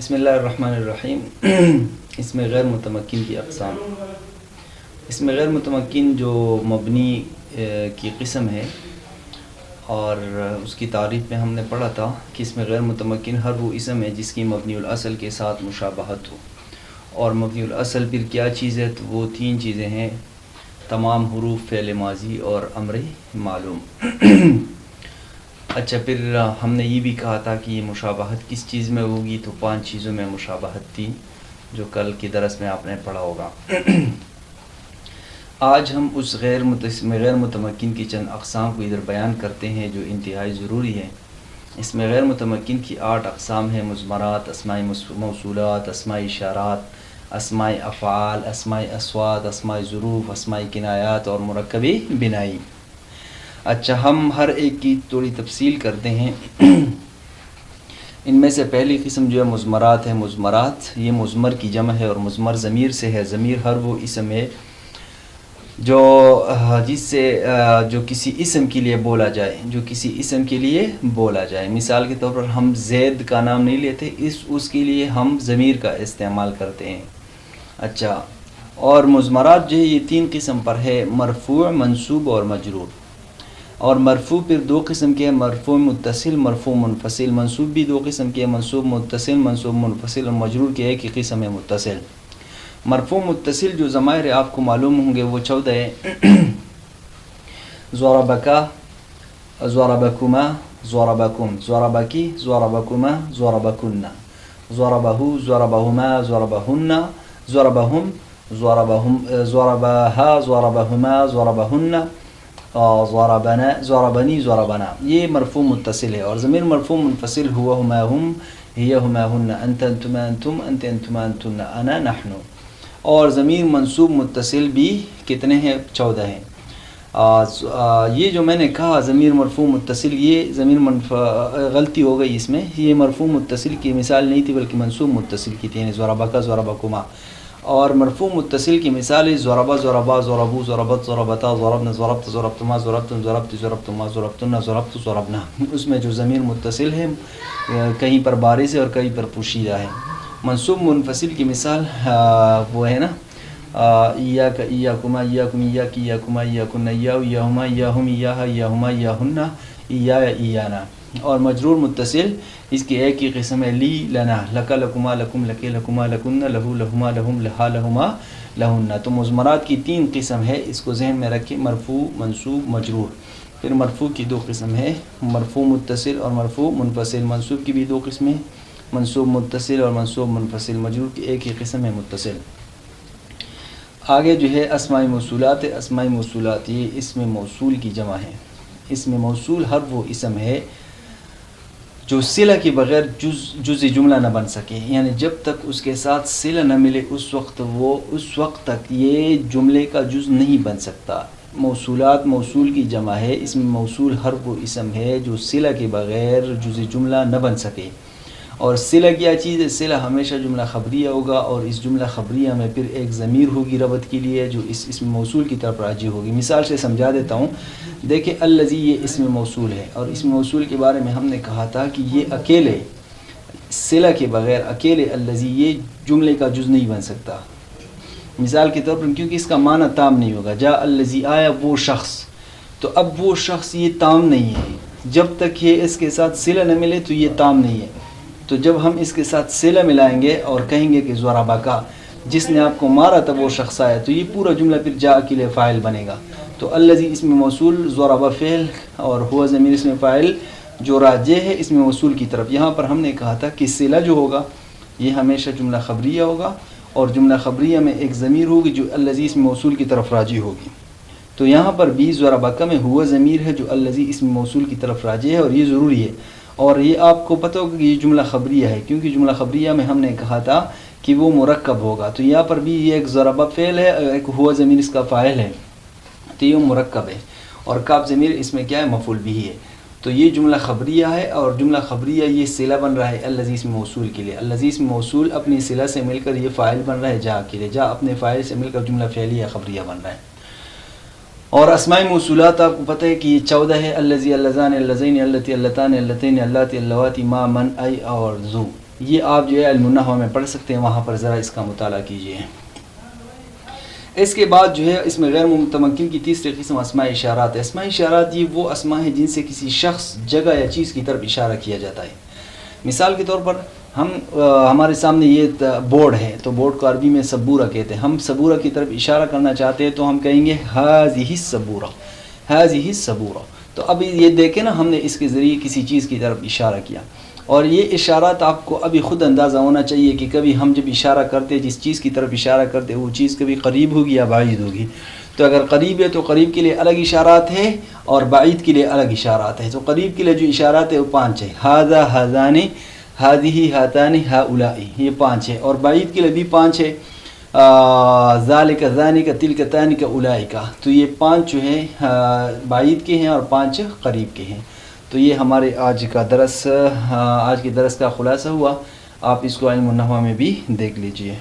بسم اللہ الرحمن الرحیم۔ اس میں غیر متمکن کی اقسام۔ اس میں غیر متمکن جو مبنی کی قسم ہے، اور اس کی تعریف میں ہم نے پڑھا تھا کہ اس میں غیر متمکن ہر وہ اسم ہے جس کی مبنی الاصل کے ساتھ مشابہت ہو، اور مبنی الاصل پھر کیا چیز ہے؟ تو وہ تین چیزیں ہیں: تمام حروف فعل ماضی اور امر معلوم۔ اچھا، پھر ہم نے یہ بھی کہا تھا کہ یہ مشابہت کس چیز میں ہوگی؟ تو 5 چیزوں میں مشابہت تھی جو کل کی درس میں آپ نے پڑھا ہوگا۔ آج ہم اس غیر متمکن کی چند اقسام کو ادھر بیان کرتے ہیں جو انتہائی ضروری ہے۔ اس میں غیر متمکن کی 8 اقسام ہیں: مضمرات، اسماء موصولات، اسماء اشارات، اسماء افعال، اسماء اصوات، اسماء ظروف، اسماء کنایات اور مرکب بنائی۔ اچھا، ہم ہر ایک کی تھوڑی تفصیل کرتے ہیں۔ ان میں سے پہلی قسم جو ہے مضمرات ہے۔ مضمرات یہ مضمر کی جمع ہے، اور مضمر ضمیر سے ہے۔ ضمیر ہر وہ اسم ہے جو کسی اسم کے لیے بولا جائے، مثال کے طور پر ہم زید کا نام نہیں لیتے، اس کے لیے ہم ضمیر کا استعمال کرتے ہیں۔ اچھا، اور مضمرات جو ہے یہ 3 قسم پر ہے: مرفوع، منصوب اور مجرور۔ اور مرفوع پھر 2 قسم کے ہیں: مرفوع متصل، مرفوع منفصل۔ منصوب بھی 2 قسم کے ہیں: منصوب متصل، منصوب منفصل۔ اور مجرور کی ایک ہی قسم ہے: متصل۔ مرفوع متصل جو ضمائر آپ کو معلوم ہوں گے وہ 14 ہے: ضربک، ضربکما، ضربکم، ضربکی، ضربکما، ضربکن، ضربہ، ضربہما، ضربہن، ضربہم، ضربہا، ضربہما، ضربہن، ضربنا، ضربنی، ضربنا۔ یہ مرفوع متصل ہے۔ اور ضمیر مرفوع منفصل: ہوا، ہما، ہم، ہی، ہما، ہن، انت، انتما، انتم، انت، انتما، انتن، انا، نحن۔ اور ضمیر منصوب متصل بھی کتنے ہیں؟ 14 ہیں۔ یہ جو میں نے کہا ضمیر مرفوع متصل، یہ غلطی ہو گئی اس میں، یہ مرفوع متصل کی مثال نہیں تھی بلکہ منصوب متصل کی تھی، یعنی ضربک، ضربکما۔ اور مرفوع متصل کی مثال ہے: ضربہ، ضربا، ضربو، ضربت، ضربتا، ضربن، ضربت، ضربتما، ضربتم، ضربت، ضربتما، ضربتن، ضربت، ضربنا۔ اس میں جو ضمیر متصل ہے کہیں پر بارز ہے اور کہیں پر پوشیدہ ہے۔ منصوب منفصل کی مثال وہ ہے نا: ایاک، ایاکما، ایاکم، ایاک، ایاکما، ایاکن، ایاؤ، ایاہما، ایاہم، ایاہا، ایاہما، ایاہن، ایایا، ایانا۔ اور مجرور متصل اس کی ایک ہی قسم ہے: لی، لنا، لکا، لکما، لکم، لکے، لکما، لکن، لہو، لہما، لہم، لہا، لہما، لہن۔ تو مضمرات کی 3 قسم ہے، اس کو ذہن میں رکھیں: مرفوع، منصوب، مجرور۔ پھر مرفوع کی 2 قسم ہے: مرفوع متصل اور مرفوع منفصل۔ منصوب کی بھی 2 قسمیں: منصوب متصل اور منصوب منفصل۔ مجرور کی ایک ہی قسم ہے: متصل۔ آگے جو ہے اسماء موصولات ہے۔ اسماء موصولات یہ اسم موصول کی جمع ہے۔ اسم موصول ہر وہ اسم ہے جو صلہ کے بغیر جزء جملہ نہ بن سکے، یعنی جب تک اس کے ساتھ صلہ نہ ملے اس وقت تک یہ جملے کا جزء نہیں بن سکتا۔ موصولات موصول کی جمع ہے۔ اسم موصول ہر وہ اسم ہے جو صلہ کے بغیر جزء جملہ نہ بن سکے۔ اور صلہ کیا چیز ہے؟ صلہ ہمیشہ جملہ خبریہ ہوگا، اور اس جملہ خبریہ میں پھر ایک ضمیر ہوگی ربط کے لیے جو اس اسم موصول کی طرف راجع ہوگی۔ مثال سے سمجھا دیتا ہوں، دیکھیں الذی یہ اسم موصول ہے، اور اسم موصول کے بارے میں ہم نے کہا تھا کہ یہ اکیلے صلہ کے بغیر اکیلے الذی یہ جملے کا جز نہیں بن سکتا۔ مثال کے طور پر کیونکہ اس کا معنی تام نہیں ہوگا۔ جاء الذی، آیا وہ شخص، تو اب وہ شخص یہ تام نہیں ہے، جب تک یہ اس کے ساتھ صلہ نہ ملے تو یہ تام نہیں ہے۔ تو جب ہم اس کے ساتھ صلہ ملائیں گے اور کہیں گے کہ ضربکا، جس نے آپ کو مارا تھا وہ شخص آیا، تو یہ پورا جملہ پھر جاء کے لیے فاعل بنے گا۔ تو الذی اسم موصول، ضرب فعل، اور ہوا ضمیر اسم فاعل جو راجع ہے اسم موصول کی طرف۔ یہاں پر ہم نے کہا تھا کہ صلہ جو ہوگا یہ ہمیشہ جملہ خبریہ ہوگا، اور جملہ خبریہ میں ایک ضمیر ہوگی جو الذی اسم موصول کی طرف راجع ہوگی۔ تو یہاں پر بھی ضربکا میں ہوا ضمیر ہے جو الذی اسم موصول کی طرف راجع ہے، اور یہ ضروری ہے۔ اور یہ آپ کو پتہ ہوگا کہ یہ جملہ خبریہ ہے، کیونکہ جملہ خبریہ میں ہم نے کہا تھا کہ وہ مرکب ہوگا۔ تو یہاں پر بھی یہ ایک ضرب فعل ہے، ایک ہوا ضمیر اس کا فاعل ہے، تو یہ مرکب ہے، اور کاف ضمیر اس میں کیا ہے؟ مفعول بھی ہے۔ تو یہ جملہ خبریہ ہے، اور جملہ خبریہ یہ صلہ بن رہا ہے الذی اسم موصول کے لیے۔ الذی اسم موصول اپنی صلہ سے مل کر یہ فاعل بن رہا ہے جاء کے لیے، جاء اپنے فاعل سے مل کر جملہ فعلیہ خبریہ بن رہا ہے۔ اور اسماء موصولات آپ کو پتہ ہے کہ یہ 14 ہے: الذی، اللذان، اللذین، اللتی، اللتان، اللتین، اللاتی، اللواتی، ما، من، ای اور ذو۔ یہ آپ جو ہے علم النحو میں پڑھ سکتے ہیں، وہاں پر ذرا اس کا مطالعہ کیجیے۔ اس کے بعد جو ہے اس میں غیر متمکن کی تیسری قسم اسماء اشارات ہے۔ اسماء اشارات یہ وہ اسماء ہیں جن سے کسی شخص، جگہ یا چیز کی طرف اشارہ کیا جاتا ہے۔ مثال کے طور پر ہمارے سامنے یہ بورڈ ہے، تو بورڈ کو عربی میں سبورہ کہتے ہیں۔ ہم سبورہ کی طرف اشارہ کرنا چاہتے ہیں تو ہم کہیں گے ہذہ السبورہ، ہذہ السبورہ۔ تو ابھی یہ دیکھیں نا، ہم نے اس کے ذریعے کسی چیز کی طرف اشارہ کیا، اور یہ اشارات آپ کو ابھی خود اندازہ ہونا چاہیے کہ کبھی ہم جب اشارہ کرتے، جس چیز کی طرف اشارہ کرتے، وہ چیز کبھی قریب ہوگی یا بعید ہوگی۔ تو اگر قریب ہے تو قریب کے لیے الگ اشارات ہیں، اور بعید کے لیے الگ اشارات ہیں۔ تو قریب کے لیے جو اشارات ہیں وہ 5 ہیں، ھذا، ھذان، ھذہ، ھاتان، ھؤلاء، یہ 5 ہے۔ اور بعید کے لیے بھی 5 ہے، ذالک، ذانک، تلک، تانک، اولئک۔ تو یہ 5 جو ہیں بعید کے ہیں اور 5 قریب کے ہیں۔ تو یہ ہمارے آج کے درس کا خلاصہ ہوا۔ آپ اس کو علم النحو میں بھی دیکھ لیجئے۔